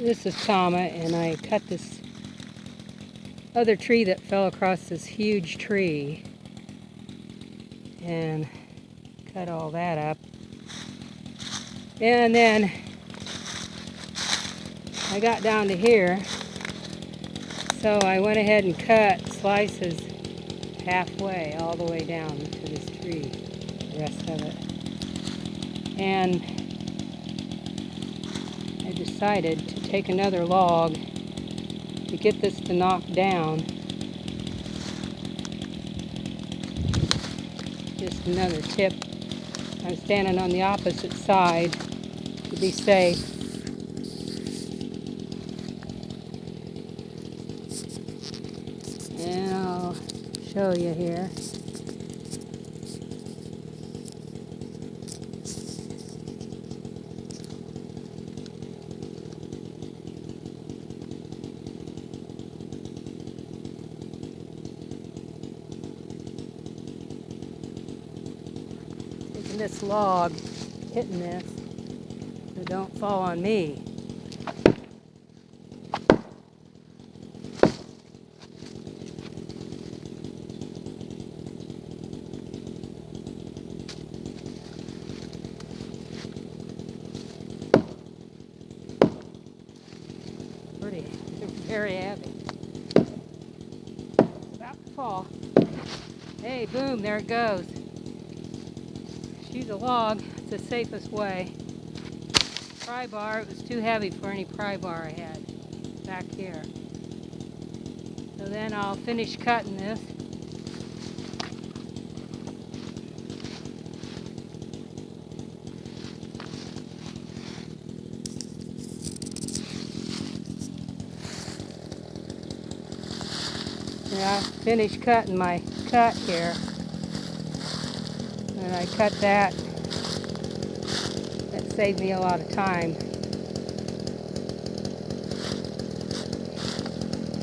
This is Tamah, and I cut this other tree that fell across this huge tree and cut all that up. And then I got down to here, so I went ahead and cut slices halfway all the way down to this tree, the rest of it. And I decided to take another log to get this to knock down. Just another tip. I'm standing on the opposite side to be safe. And I'll show you here. Taking this log, hitting this, so don't fall on me. Very heavy. About to fall. Hey, boom, there it goes. Use a log, it's the safest way. Pry bar, it was too heavy for any pry bar I had back here. So then I'll finish cutting this. I finished cutting my cut here, and I cut that. That saved me a lot of time.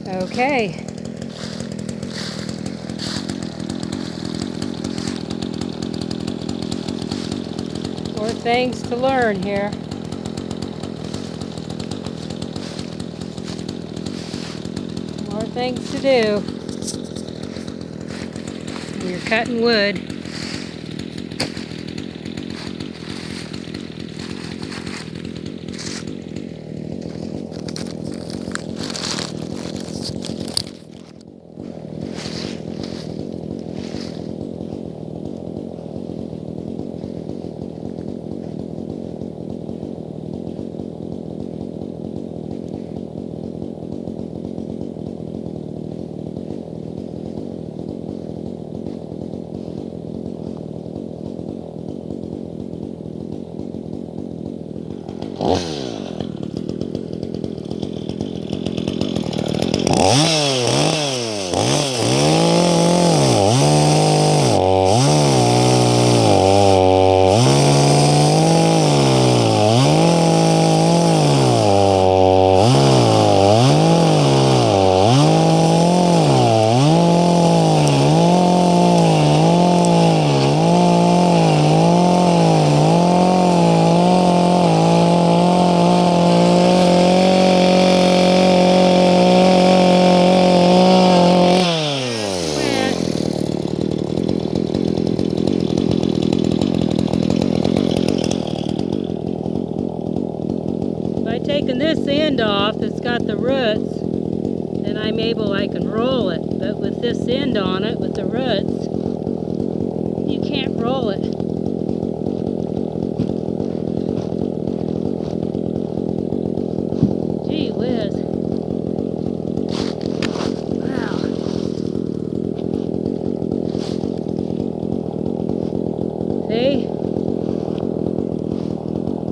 Okay. More things to learn here. More things to do. You're cutting wood. By taking this end off that's got the roots, then I can roll it. But with this end on it, with the roots, you can't roll it. Gee whiz. Wow. See?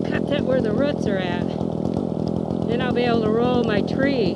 Cut that where the roots are at. Then I'll be able to roll my tree.